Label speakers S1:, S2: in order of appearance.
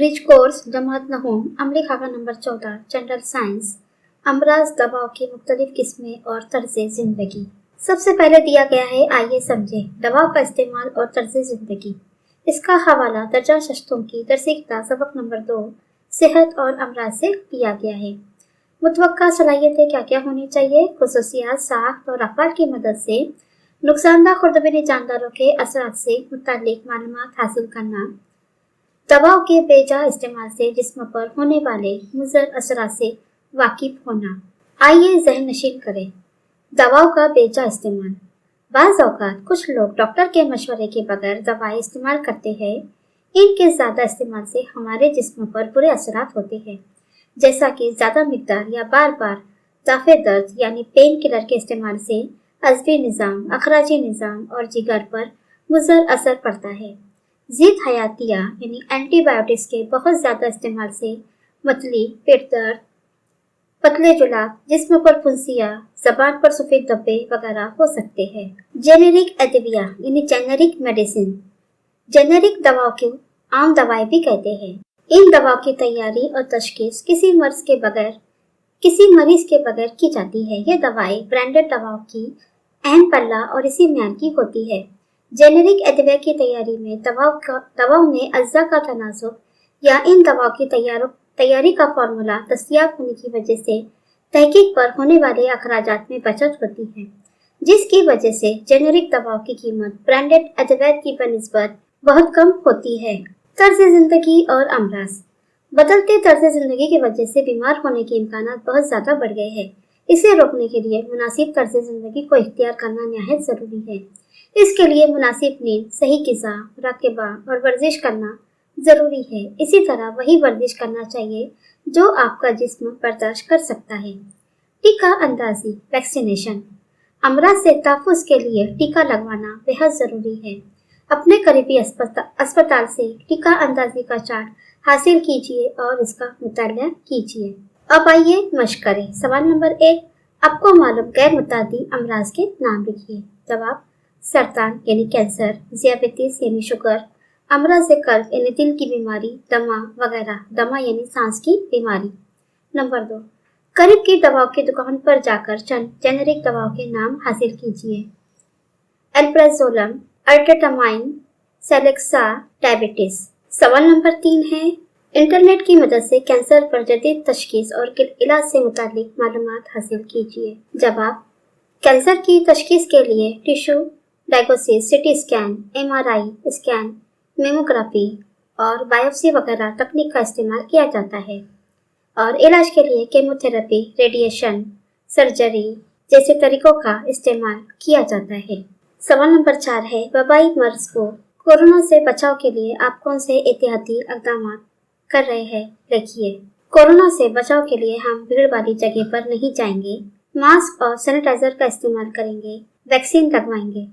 S1: Bridge course जमात नहूम अमली खाका number 14 general science. अमराज दवाओं की मुख्तलिफ किस्में और तर्ज़े ज़िंदगी। सबसे पहले दिया गया है, आइए समझे दवाओं का इस्तेमाल और तर्ज़े ज़िंदगी। इसका हवाला दर्जा शश्तों की दरसी किताब सबक नंबर 2 सेहत और अमराज से लिया गया है। मुतवक्का सलाहियतें क्या क्या होनी चाहिए, खुसूसियात, साख्त और अफ़आल की मदद से नुकसानदा खुर्दबिनी जानदारों के असरात से मुताल्लिक मालूमात हासिल करना, दवाओं के बेजा इस्तेमाल से जिस्म पर होने वाले मुज़र असरात से वाकिफ होना। आइए ज़हन नशीन करें, दवाओं का बेजा इस्तेमाल। बाज़ औक़ात कुछ लोग डॉक्टर के मशवरे के बगैर दवाएं इस्तेमाल करते हैं। इनके ज़्यादा इस्तेमाल से हमारे जिस्म पर बुरे असरात होते हैं, जैसा कि ज़्यादा मिकदार या बार बार दाफ़े दर्द यानी पेन किलर के इस्तेमाल से अज़बी निज़ाम, अखराजी निज़ाम और जिगर पर मुज़र असर पड़ता है। ज़िद हयातिया यानी एंटीबायोटिक्स के बहुत ज़्यादा इस्तेमाल से मतली, पेट दर्द, पतले जुलाब, जिस्म पर फुंसियाँ, ज़बान पर सफ़ेद धब्बे वगैरह हो सकते हैं। जेनेरिक अदविया यानी जेनेरिक मेडिसिन, जेनेरिक दवाओं को आम दवाएं भी कहते हैं। इन दवाओं की तैयारी और तशखीस किसी मरीज के बगैर की जाती है। ये दवाएं ब्रांडेड दवाओं की अहम पल्ला और इसी म्यान की होती है। जेनेरिक अदविया की तैयारी में दवाओं में अज्जा का तनासुब या इन दवाओं की तैयारी का फार्मूला दस्तयाब होने की वजह से तहकीक पर होने वाले अखराजात में बचत होती है, जिसकी वजह से जेनेरिक दवाओं की कीमत ब्रांडेड अदविया की बनिस्बत बहुत कम होती है। तर्ज जिंदगी और अमराज। बदलते तर्ज जिंदगी की वजह से बीमार होने के इम्कानात बहुत ज़्यादा बढ़ गए हैं। इसे रोकने के लिए मुनासिब तर्ज जिंदगी को इख्तियार करना निहायत ज़रूरी है। इसके लिए मुनासिब नींद, सही ग़िज़ा, मुराक़बा और वर्जिश करना ज़रूरी है। इसी तरह वही वर्जिश करना चाहिए जो आपका जिस्म बर्दाश्त कर सकता है। टीका अंदाज़ी वैक्सीनेशन। अमराज से तहफ़्फ़ुज़ के लिए टीका लगवाना बेहद ज़रूरी है। अपने करीबी अस्पताल से टीका अंदाज़ी का चार्ट हासिल कीजिए और इसका मुताला कीजिए। अब आइए मश्क करें। सवाल नंबर 1, आपको मालूम गैर मुतादी अमराज के नाम लिखिए। जवाब: सरतान यानी कैंसर, ज़ियाबतीस यानी शुगर, अमराज कल्ब यानी दिल की बीमारी, दमा वगैरह। दमा यानी सांस की बीमारी। नंबर 2, करीब की दवाओं की दुकान पर जाकर चंद जेनेरिक दवाओं के नाम हासिल कीजिए। अल्प्राज़ोलम, अल्ट्राटामाइन, सेलेक्सा, डायबिटीज। सवाल नंबर 3 है, इंटरनेट की मदद से कैंसर पर जदीद तशखीस और इलाज से मुतालिक मालूमात हासिल कीजिए। जवाब: कैंसर की तशखीस के लिए tissue diagnosis, CT scan, MRI scan, mammography और बायोप्सी वगैरह तकनीक का इस्तेमाल किया जाता है और इलाज के लिए केमोथेरेपी, रेडिएशन, सर्जरी जैसे तरीकों का इस्तेमाल किया जाता है। सवाल नंबर 4 है, वबाई मर्ज को कोरोना से बचाव के लिए आप कौन से एहतियाती इक़दाम कर रहे हैं? लिखिए। कोरोना से बचाव के लिए हम भीड़ वाली जगह पर नहीं जाएंगे, मास्क और सैनिटाइजर का इस्तेमाल करेंगे, वैक्सीन लगवाएंगे।